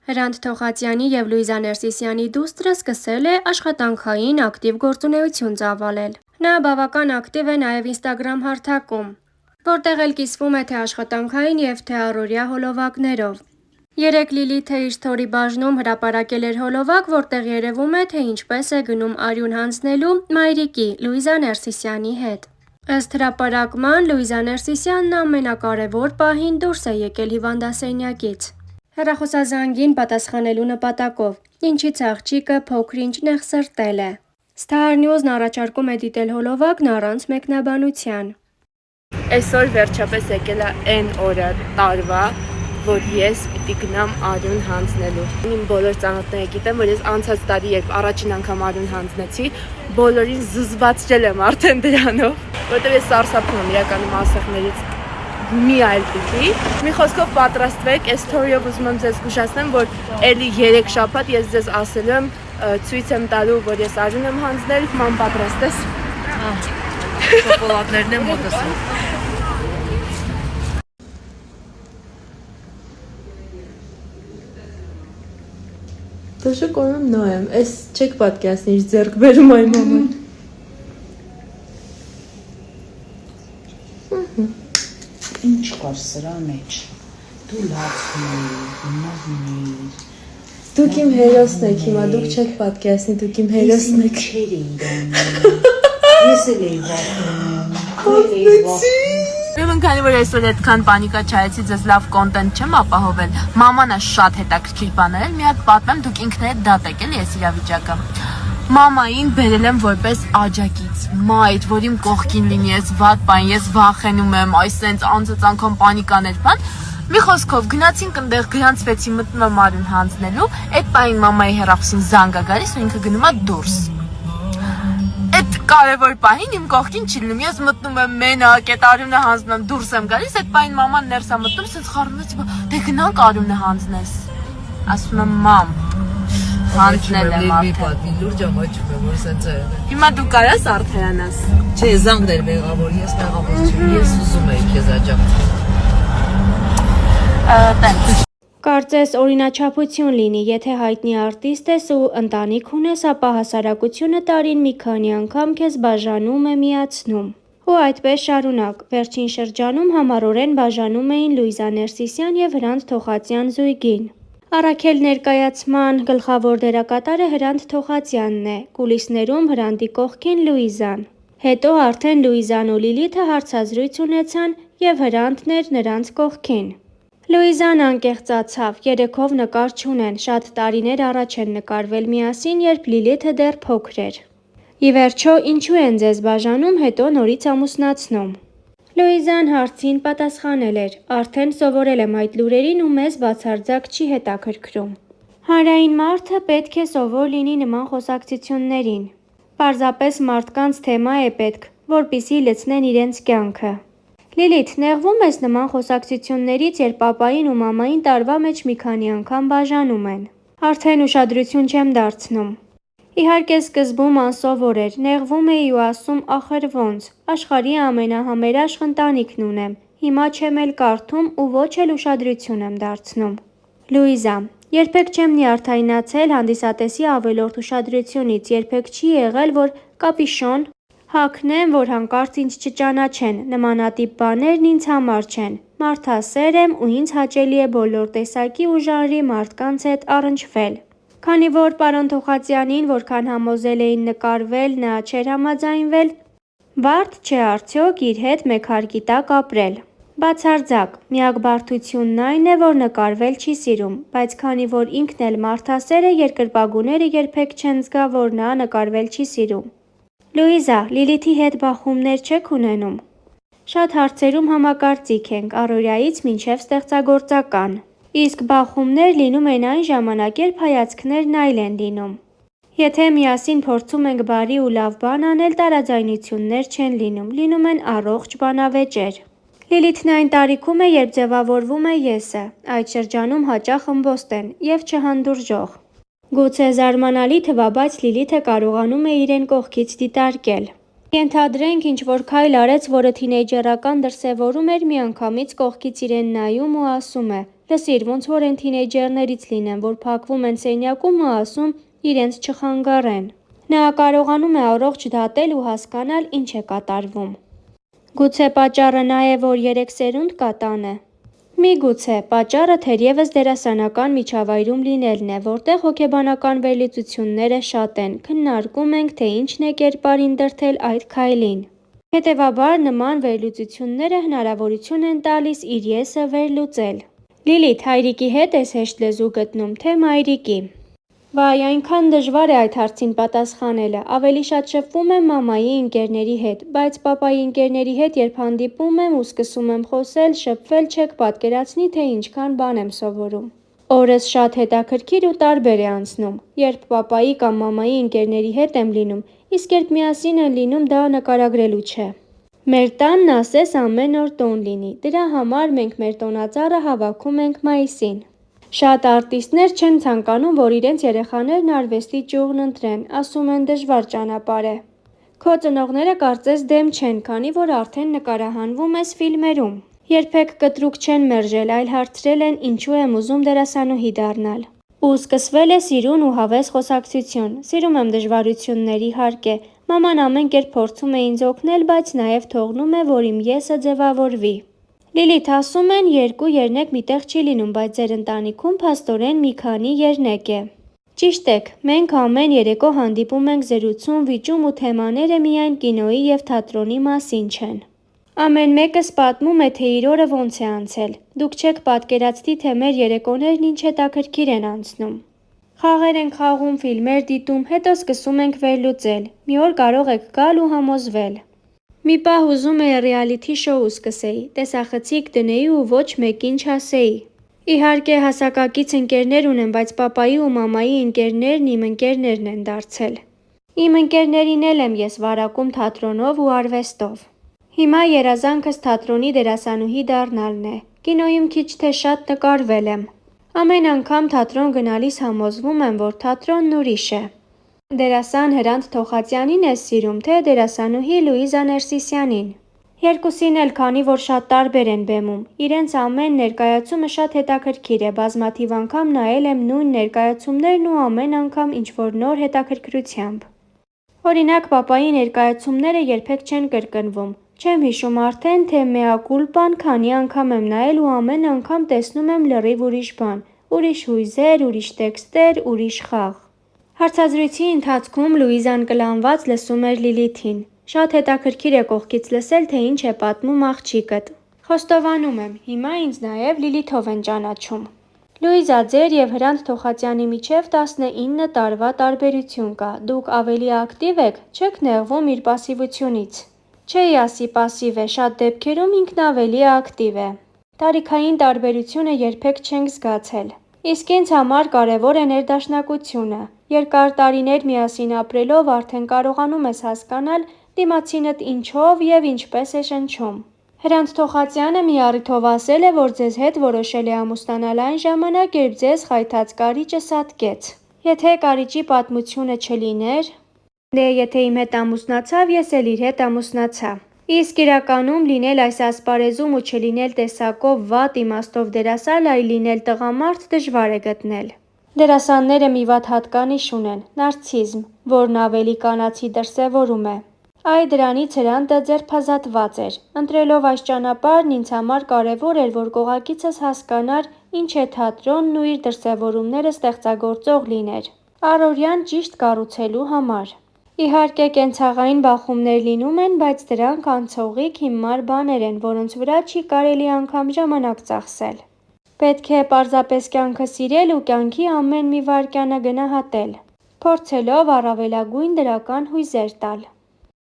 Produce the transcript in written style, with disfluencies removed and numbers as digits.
Հրանտ Թոխածյանի և Լուիզա Ներսիսյանի դուստրը սկսել է աշխատանքային ակտիվ գործունեություն ծավալել։ Նա բավական ակտիվ է նաև Instagram հարթակում, որտեղ էլ կիսվում է թե աշխատանքային և թե առօրյա հոլովակներով։ Երեկ Լիլիթը իր սթորի բաժնում հրապարակել էր հոլովակ, որտեղ երևում է, թե ինչպես է գնում արյուն հանձնելու մայրիկի Լուիզա Ներսիսյանի հետ։ Ըստ հրապարակման, Լուիզա Ներսիսյանն ամենակարևոր պահին դուրս է եկել հիվանդասենյակից։ Հեռախոսազանգին պատասխանելու նպատակով, ինչից աղջիկը փոքր-ինչ նեղսրտել է։ Star News-ն առաջարկում է դիտել հոլովակն առանց մեկնաբանության։ Այսօր վերջապես եկել է այն օրը տարվա, որ ես պիտի գնամ արյուն հանձնելու։ Իմ բոլոր ծանոթները գիտեն, որ ես անցած տարի, երբ առաջին անգամ արյուն հանձնեցի, բոլորին զզվացրել եմ արդեն դրանով, որտեղ ես սարսափում եմ իրականում ասեղներից մի այլ տիպի։ Մի խոսքով պատրաստվեք, այս սթորիով ուզում եմ ձեզ զգուշացնեմ, որ էլի 3 շաբաթ ես ձեզ ասել եմ, ցույց եմ տալու, որ ես արյուն եմ հանձնել, ման պատրաստ ես։ Շոկոլադներն եմ մոտս։ Դժը կորում նայեմ, այս չեք պատկասնի իր ձեռք բերում այն մաման։ Ինչ կար սրա մեջ, դու լացնիր, նավնիր։ Դուք իմ հերոսն եք հիմա, դուք չեք պատկասնի, դուք իմ հերոսն եք։ Չեր էի դանում, ես էլ էի վախնում։ Ուրեմն քանի որ այսօր այդքան պանիկա չայեցի, ձեզ լավ կոնտենտ չեմ ապահովել, մաման է շատ հետաքրքիր բաներ, մի հատ պատմեմ, դուք ինքներդ դատ եք էլի այս իրավիճակը։ Մամային բերել եմ որպես աջակից, մայր, որ իմ կողքին լինի այս վատ բան, ես վախենում եմ, այս սենց անցած անգամ պանիկաներ բան։ Մի խոսքով գնացինք այնտեղ գրանցվեցի, մտնում եմ արյուն հանձնելու, այդ պահին մամայի հեռախոսին զանգ է գալիս ու ինքը գնում է դուրս։ Այդ կարևոր պահին իմ կողքին չի լինում, ես մտնում եմ մենակ, այդ արյունը հանձնում եմ, դուրս եմ գալիս, այդ պահին մաման ներս է մտնում, սենց խառնվեց, դե գնանք արյունը հանձնես։ Ասում եմ մամ, հանձնել եմ արդեն։ Լուրջ ամաչում եմ, որ սենց է։ Հիմա դու կարաս արդերանաս։ Չէ, զանգներ մեղավոր, ես մեղավոր չեմ, ես ուզում էի քեզ աջակցել։ Տենց։ Կարծես օրինաչափություն լինի, եթե հայտնի արտիստ ես ու ընտանիք ունես, ապա հասարակությունը տարին մի քանի անգամ քեզ բաժանում է միացնում։ Ու այդպես շարունակ։ Վերջին շրջանում համառորեն բաժանում էին Լուիզա Ներսիսյան և Հրանտ Թոխածյան զույգին։ Առաքել ներկայացման գլխավոր դերակատարը Հրանտ Թոխածյանն է, կուլիսներում Հրանտի կողքին Լուիզան։ Հետո արդեն Լուիզան ու Լիլիթը հարցազրույց ունեցան և Հրանտն էր նրանց կողքին։ Լուիզան անկեղծացավ, երեքով նկար չունեն, շատ տարիներ առաջ են նկարվել միասին, երբ Լիլիթը դեռ փոքր էր։ Ի վերջո, ինչու են ձեզ բաժանում, հետո նորից ամուսնացնում։ Լուիզան հարցին պատասխանել էր. արդեն սովորել եմ այդ լուրերին ու մեզ բացարձակ չի հետաքրքրում։ Հանրային մարդը պետք է սովոր լինի նման խոսակցություններին։ Պարզապես մարդկանց թեմա է պետք, որպեսզի լցնեն իրենց կյանքը։ Լիլիթ, նեղվում ես նման խոսակցություններից, երբ պապային ու մամային տարվա մեջ մի քանի անգամ բաժանում են։ Արդեն ուշադրություն չեմ դարձնում։ Իհարկե սկզբում անսովոր էր, նեղվում էի ու ասում ախր ոնց, աշխարհի ամենահամերաշխ ընտանիքն ունեմ, հիմա չեմ էլ կարդում ու ոչ էլ ուշադրություն եմ դարձնում։ Լուիզա, երբեք չեմ նյարդայնացել հանդիսատեսի ավելորդ ուշադրությունից, երբեք չի եղել, որ կապիշոն հագնեմ, որ հանկարծ ինձ չճանաչեն, նմանատիպ բաներն ինձ համար չեն, մարդասեր եմ ու ինձ հաճելի է բոլոր տեսակի ու ժանրի մարդկանց հետ առնչվել։ Քանի որ պարոն Թոխածյանին որքան համոզել էին նկարվել, նա չէր համաձայնվել, բարդ չէ արդյոք իր հետ մեկ հարկի տակ ապրել։ Բացարձակ, միակ բարդությունն այն է, որ նկարվել չի սիրում, բայց քանի որ ինքն էլ մարդասեր է, երկրպագուները երբեք չեն զգա, որ նա նկարվել չի սիրում։ Լուիզա, Լիլիթի հետ բախումներ չեք ունենում։ Շատ հարցերում համակարծիք ենք, առօրյայից մինչև ստեղծագործական։ Իսկ բախումներ լինում են այն ժամանակ, երբ հայացքներն այլ են լինում։ Եթե միասին փորձում ենք բարի ու լավ բան անել, տարաձայնություններ չեն լինում, լինում են առողջ բանավեճեր։ Լիլիթն այն տարիքում է, երբ ձևավորվում է եսը, այդ շրջանում հաճախ ըմբոստ են և չհանդուրժող։ Գուցե զարմանալի թվա, բայց Լիլիթը կարողանում է իրեն կողքից դիտարկել։ Ենթադրենք ինչ-որ քայլ արեց, որը թինեյջերական դրսևորում էր, միանգամից կողքից իրեն նայում ու ասում է. «Լսիր, ոնց որ են թինեյջերներից լինեն, որ փակվում են սենյակում ու ասում իրենց չխանգարեն»։ Նա կարողանում է առողջ դատել ու հասկանալ ինչ է կատարվում։ Գուցե պատճառը նա է, որ 3 սերունդ կա տանը։ Միգուցե, պատճառը թերևս դերասանական միջավայրում լինելն է, որտեղ հոգեբանական վերլուծությունները շատ են, քննարկում ենք, թե ինչն է կերպարին դրդել այդ քայլին։ Հետևաբար, նման վերլուծությունները հնարավորություն են տալիս իր եսը վերլուծել։ Լիլիթ, հայրիկի հետ ես հեշտ լեզու գտնում, թե մայրիկի։ Վայ, այնքան դժվար է այդ հարցին պատասխանելը, ավելի շատ շփվում եմ մամայի ընկերների հետ, բայց պապայի ընկերների հետ երբ հանդիպում եմ ու սկսում եմ խոսել, շփվել, չեք պատկերացնի, թե ինչքան բան եմ սովորում։ Օրս շատ հետաքրքիր ու տարբեր է անցնում, երբ պապայի կամ մամայի ընկերների հետ եմ լինում, իսկ երբ միասին են լինում, դա նկարագրելու չէ։ Մեր տանն ասես ամեն օր տոն լինի, դրա համար մենք մեր տոնածառը հավաքում ենք մայիսին։ Շատ արտիստներ չեն ցանկանում, որ իրենց երեխաներն արվեստի ճյուղն ընտրեն, ասում են դժվար ճանապարհ է։ Քո ծնողները կարծես դեմ չեն, քանի որ արդեն նկարահանվում ես ֆիլմերում։ Երբեք կտրուկ չեն մերժել, այլ հարցրել են ինչու եմ ուզում դերասանուհի դառնալ։ Ու սկսվել է սիրուն ու հավես խոսակցություն։ Սիրում եմ դժվարություններ, իհարկե։ Մաման ամեն կերպ փորձում է ինձ օգնել, բայց նաև թողնում է, որ իմ եսը ձևավորվի։ Լիլիթ, ասում են 2 երնեկ մի տեղ չի լինում, բայց ձեր ընտանիքում փաստորեն մի քանի երնեկ է։ Ճիշտ եք, մենք ամեն երեկո հանդիպում ենք զրուցում, վիճում ու թեմաները միայն կինոյի և թատրոնի մասին չեն։ Ամեն մեկս պատմում է, թե իր օրը ոնց է անցել։ Դուք չեք պատկերացնի, թե մեր երեկոներն ինչ հետաքրքիր են անցնում։ Խաղեր ենք խաղում, ֆիլմեր դիտում, հետո սկսում ենք վերլուծել։ Մի օր կարող եք գալ ու համոզվել։ Մի պահ ուզում էի ռեալիթի շոու սկսեի, տեսախցիկ դնեի ու ոչ մեկին չասեի։ Իհարկե հասակակից ընկերներ ունեմ, բայց պապայի ու մամայի ընկերներն իմ ընկերներն են դարձել։ Իմ ընկերներին էլ եմ ես վարակում թատրոնով ու արվեստով։ Հիմա երազանքս թատրոնի դերասանուհի դառնալն է։ Կինոյում քիչ թե շատ նկարվել եմ։ Ամեն անգամ թատրոն գնալիս համոզվում եմ, որ թատրոնն ուրիշ է։ Դերասան Հրանտ Թոխածյանին ես սիրում, թե դերասանուհի Լուիզա Ներսիսյանին։ Երկուսին էլ, քանի որ շատ տարբեր են բեմում։ Իրենց ամեն ներկայացումը շատ հետաքրքիր է, բազմաթիվ անգամ նայել եմ նույն ներկայացումներն ու ամեն անգամ ինչ-որ նոր հետաքրքրությամբ։ Օրինակ, պապայի ներկայացումները երբեք չեն կրկնվում։ Չեմ հիշում արդեն, թե «Mea culpa»-ն քանի անգամ եմ նայել ու ամեն անգամ տեսնում եմ լրիվ ուրիշ բան, ուրիշ հույզեր, ուրիշ տեքստեր, ուրիշ խաղ։ Հարցազրույցի ընթացքում Լուիզան կլանված լսում էր Լիլիթին։ Շատ հետաքրքիր է կողքից լսել, թե ինչ է պատմում աղջիկդ։ Խոստովանում եմ, հիմա ինձ նաև Լիլիթով են ճանաչում։ Լուիզա, ձեր և Հրանտ Թոխածյանի միջև 19 տարվա տարբերություն կա, դուք ավելի ակտիվ եք, չեք նեղվում իր պասիվությունից։ Չէի ասի պասիվ է, շատ դեպքերում ինքն ավելի ակտիվ է։ Տարիքային տարբերությունը երբեք չենք զգացել։ Իսկ ինձ համար կարևոր է ներդաշնակությունը։ Երկար տարիներ միասին ապրելով արդեն կարողանում ես հասկանալ դիմացինդ ինչով և ինչպես է շնչում։ Հրանտ Թոխածյանը մի առիթով ասել է, որ ձեզ հետ որոշել է ամուսնանալ այն ժամանակ, երբ ձեզ խայթած կարիճը սատկեց։ Եթե կարիճի պատմությունը չլիներ… Դե եթե իմ հետ ամուսնացավ, ես էլ իր հետ ամուսնացա։ Իսկ իրականում լինել այս ասպարեզում ու չլինել տեսակով վատ իմաստով դերասան, այլ լինել տղամարդ դժվար է գտնել։ Դերասանները մի վատ հատկանիշ ունեն՝ նարցիզմ, որն ավելի կանացի դրսևորում է։ Այ դրանից Հրանտը ձերբազատված էր։ Ընտրելով այս ճանապարհն ինձ համար կարևոր էր, որ կողակիցս հասկանար ինչ է թատրոնն ու իր դրսևորումները ստեղծագործող լիներ, առօրյան ճիշտ կառուցելու համար։ Իհարկե կենցաղային բախումներ լինում են, բայց դրանք անցողիկ հիմար բաներ են, որոնց վրա չի կարելի անգամ ժամանակ ծախսել։ Պետք է պարզապես կյանքը սիրել ու կյանքի ամեն մի վայրկյանը գնահատել, փորձելով առավելագույն դրական հույզեր տալ։